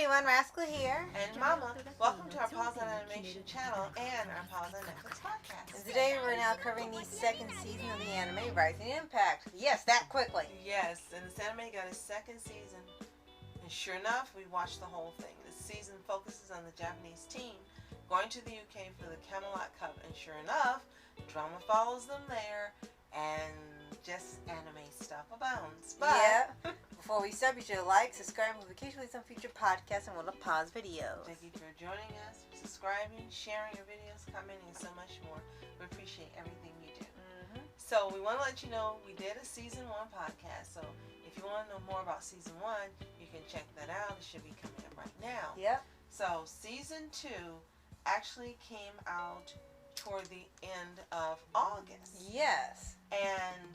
everyone, Rascal here. And Mama, welcome to our Paws On Animation channel and our Paws On Netflix podcast. And today we're now covering the second season of the anime Rising Impact. Yes, that quickly. Yes, and this anime got its second season. And sure enough, we watched the whole thing. This season focuses on the Japanese team going to the UK for the Camelot Cup. And sure enough, drama follows them there and just anime stuff abounds. But yeah. Before we start, be sure to like, subscribe, and occasionally some future podcasts and we'll pause videos. Thank you for joining us, subscribing, sharing your videos, commenting, and so much more. We appreciate everything you do. Mm-hmm. So we want to let you know we did a season 1 podcast. So if you want to know more about season 1, you can check that out. It should be coming up right now. Yep. So season 2 actually came out toward the end of August. Yes. And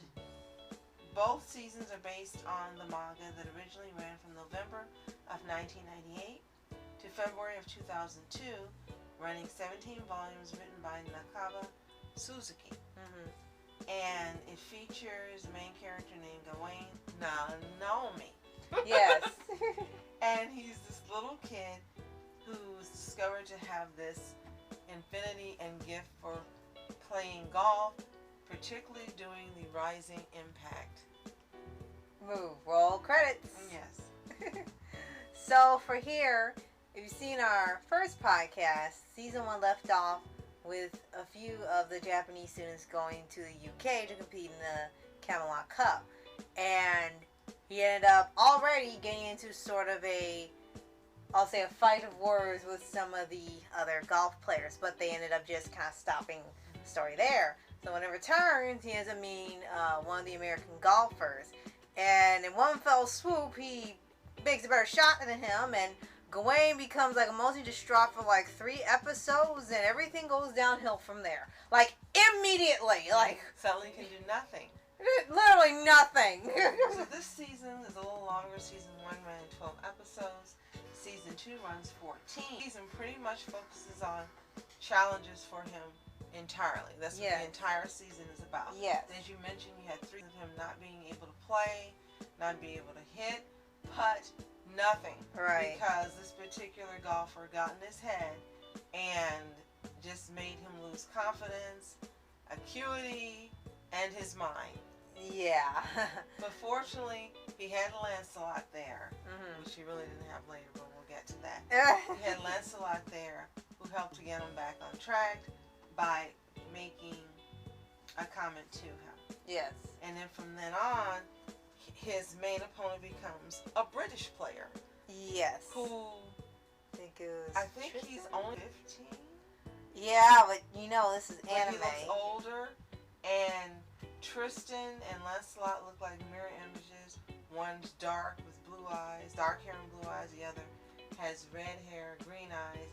both seasons are based on the manga that originally ran from November of 1998 to February of 2002, running 17 volumes written by Nakaba Suzuki. Mm-hmm. And it features a main character named Gawain Naomi. Yes. And he's this little kid who's discovered to have this infinity and gift for playing golf, particularly doing the Rising Impact Move. Roll credits. Yes. So for here, if you've seen our first podcast, season 1 left off with a few of the Japanese students going to the UK to compete in the Camelot Cup. And he ended up already getting into sort of I'll say a fight of words with some of the other golf players, but they ended up just kind of stopping the story there. So when it returns, he ends up meeting one of the American golfers. And in one fell swoop, he makes a better shot than him, and Gawain becomes like emotionally distraught for like 3 episodes, and everything goes downhill from there. Like, immediately. Like, Suddenly can do nothing. literally nothing. So this season is a little longer. Season 1 ran 12 episodes. Season 2 runs 14. Season pretty much focuses on challenges for him entirely. That's what the entire season is about. Yes. As you mentioned, you had 3 of him not being able to play, not being able to hit, putt, nothing. Right. Because this particular golfer got in his head and just made him lose confidence, acuity, and his mind. Yeah. But fortunately, he had Lancelot there, Mm-hmm. which he really didn't have later, but we'll get to that. Mm-hmm. He had Lancelot there who helped to get him back on track by making a comment to him. Yes. And then from then on, his main opponent becomes a British player. Yes. Who I think Tristan? he's only 15. Yeah, but you know this is But anime. he looks older, and Tristan and Lancelot look like mirror images. One's dark with blue eyes, dark hair and blue eyes. The other has red hair, green eyes,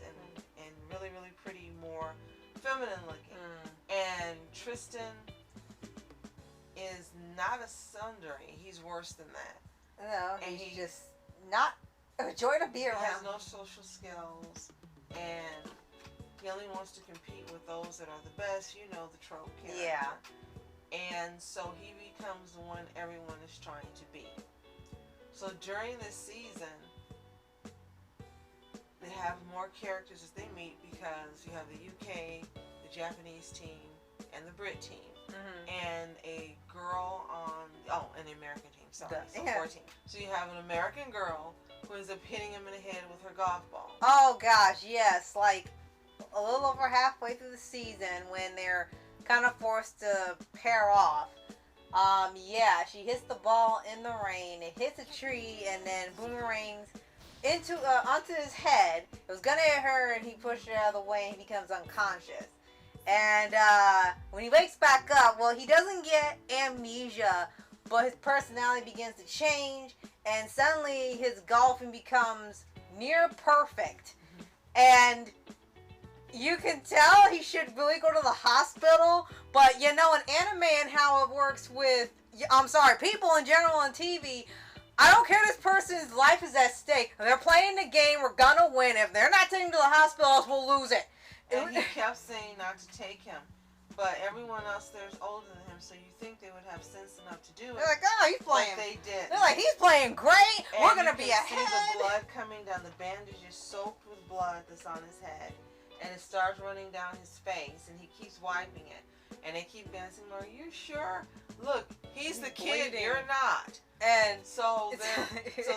and really, really pretty, more feminine looking. And Tristan is not a tsundere. He's worse than that. No, And he's he- just not a joy to be He has around. no social skills, and he only wants to compete with those that are the best. You know, the trope character. Yeah. And so he becomes the one everyone is trying to be. So during this season, they have more characters as they meet because you have the UK, the Japanese team, and the Brit team. Mm-hmm. And a girl and the American team, sorry. So Yeah. 14. So you have an American girl who ends up hitting him in the head with her golf ball. Oh gosh, yes, like a little over halfway through the season when they're kind of forced to pair off. Yeah, she hits the ball in the rain, it hits a tree, and then boomerangs onto his head. It was gonna hit her, and he pushed her out of the way, and he becomes unconscious. And when he wakes back up, well, he doesn't get amnesia, but his personality begins to change, and suddenly his golfing becomes near perfect. And you can tell he should really go to the hospital, but you know, in anime and how it works with, people in general on TV, I don't care, this person's life is at stake. They're playing the game, we're gonna win. If they're not taken to the hospital, we'll lose it. And he kept saying not to take him. But everyone else there's older than him, so you think they would have sense enough to do it. They're like, oh, he's playing. But they did. They're like, he's playing great. And we're gonna be you can ahead. see the blood coming down. The bandage is soaked with blood that's on his head, and it starts running down his face, and he keeps wiping it. And they keep dancing. Are you sure? Look, he's the kid. Bleeding. You're not. And so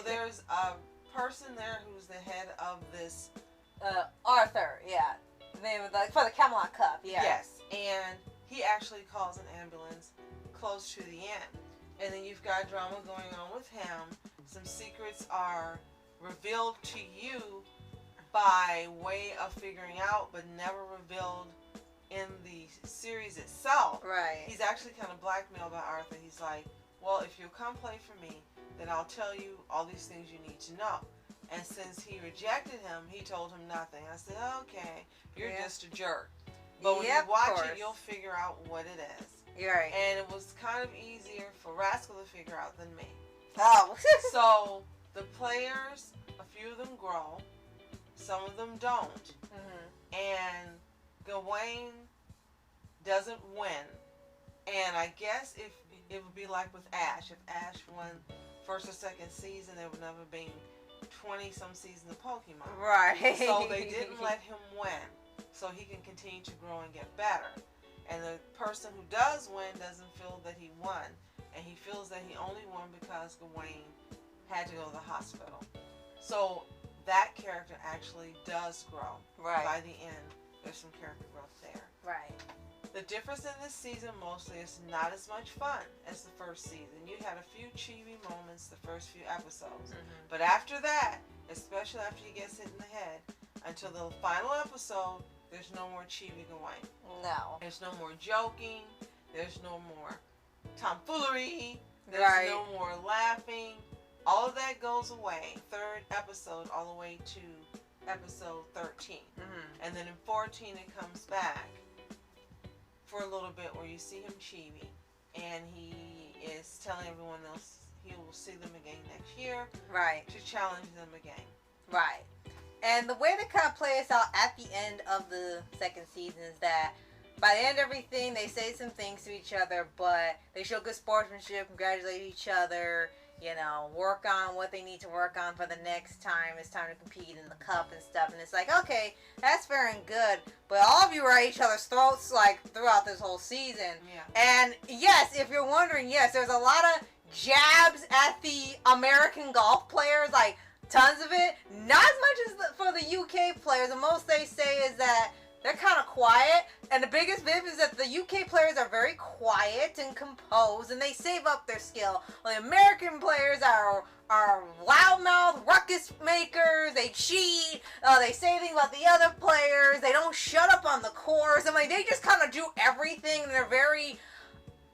there's a person there who's the head of this. Arthur, yeah. The name of for the Camelot Cup, yeah. Yes, and he actually calls an ambulance close to the end. And then you've got drama going on with him. Some secrets are revealed to you by way of figuring out, but never revealed in the series itself. Right. He's actually kind of blackmailed by Arthur. He's like, well, if you'll come play for me, then I'll tell you all these things you need to know. And since he rejected him, he told him nothing. I said, okay, you're just a jerk. But when you watch it, you'll figure out what it is. You're right. And it was kind of easier for Rascal to figure out than me. Oh. So the players, a few of them grow, some of them don't. Mm-hmm. And Gawain doesn't win. And I guess if it would be like with Ash. If Ash won first or second season, there would never been 20-some seasons of Pokemon. Right. So they didn't let him win, so he can continue to grow and get better. And the person who does win doesn't feel that he won, and he feels that he only won because Gawain had to go to the hospital. So that character actually does grow. Right. By the end, there's some character growth there. Right. The difference in this season mostly is not as much fun as the first season. You had a few chibi moments the first few episodes. Mm-hmm. But after that, especially after he gets hit in the head, until the final episode, there's no more chibi Gawain. No. There's no more joking. There's no more tomfoolery. There's no more laughing. All of that goes away. Third episode all the way to episode 13. Mm-hmm. And then in 14 it comes back for a little bit where you see him chibi, and he is telling everyone else he will see them again next year. Right. To challenge them again. Right. And the way they kind of play us out at the end of the second season is that by the end of everything, they say some things to each other, but they show good sportsmanship, congratulate each other, you know, work on what they need to work on for the next time it's time to compete in the cup and stuff. And it's like, okay, that's fair and good, but all of you are at each other's throats like throughout this whole season. Yeah. And yes, if you're wondering, yes, there's a lot of jabs at the American golf players, like tons of it. Not as much as for the UK players. The most they say is that they're kind of quiet, and the biggest beef is that the UK players are very quiet and composed, and they save up their skill. Well, the American players are loudmouth ruckus makers. They cheat. They say things about the other players. They don't shut up on the course. I mean, they just kind of do everything, and they're very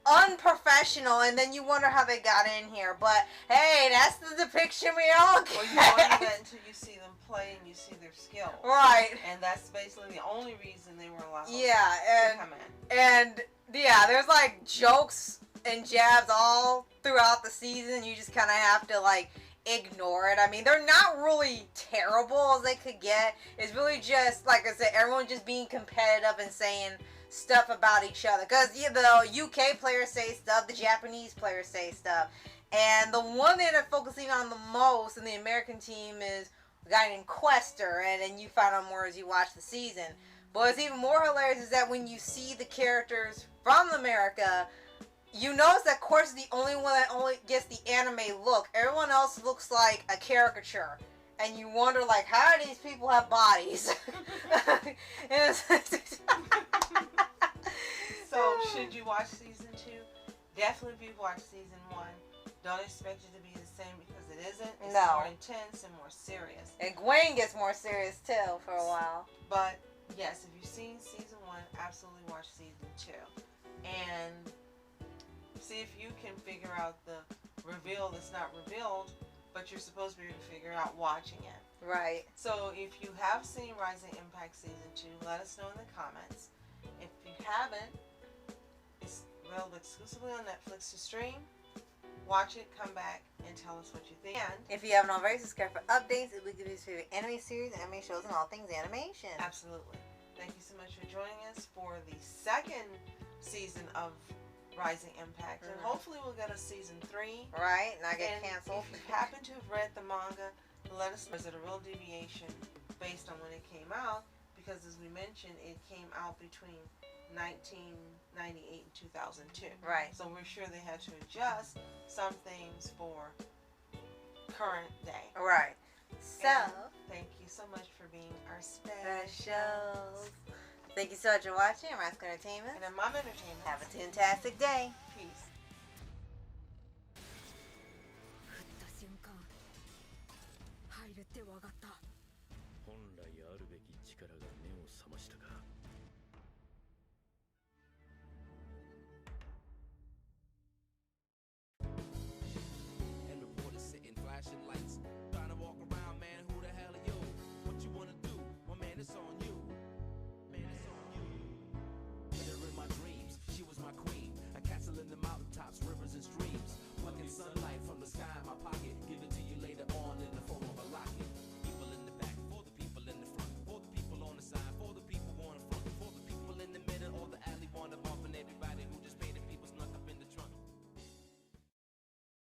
unprofessional, and then you wonder how they got in here. But hey, that's the depiction we all get. Well, you wonder that until you see them play and you see their skill. Right. And that's basically the only reason they were allowed to come in. And yeah, there's like jokes and jabs all throughout the season. You just kind of have to like ignore it. I mean, they're not really terrible as they could get. It's really just, like I said, everyone just being competitive and saying stuff about each other. Because the UK players say stuff, the Japanese players say stuff. And the one that they're focusing on the most in the American team is a guy named Quester. And then you find out more as you watch the season. But what's even more hilarious is that when you see the characters from America, you notice that Quest is the only one that only gets the anime look. Everyone else looks like a caricature. And you wonder, like, how do these people have bodies? So, should you watch season 2? Definitely watch season 1. Don't expect it to be the same because it isn't. It's more intense and more serious. And Gwen gets more serious, too, for a while. But, yes, if you've seen season 1, absolutely watch season 2. And see if you can figure out the reveal that's not revealed, but you're supposed to be able to figure out watching it. Right. So if you have seen Rising Impact Season 2, let us know in the comments. If you haven't, it's available exclusively on Netflix to stream. Watch it, come back, and tell us what you think. And if you haven't already, subscribe for updates. It will give you your favorite anime series, anime shows, and all things animation. Absolutely. Thank you so much for joining us for the second season of Rising Impact. And hopefully we'll get a season 3. Right, not get canceled. If you happen to have read the manga, let us know. Is it a real deviation based on when it came out? Because as we mentioned, it came out between 1998 and 2002. Right. So we're sure they had to adjust some things for current day. Right. So, and thank you so much for being our specials. Thank you so much for watching Rascal Entertainment. And Mom Entertainment. Have a fantastic day. Peace. 振った瞬間入るって分かった。本来あるべき力が目を覚ましたか。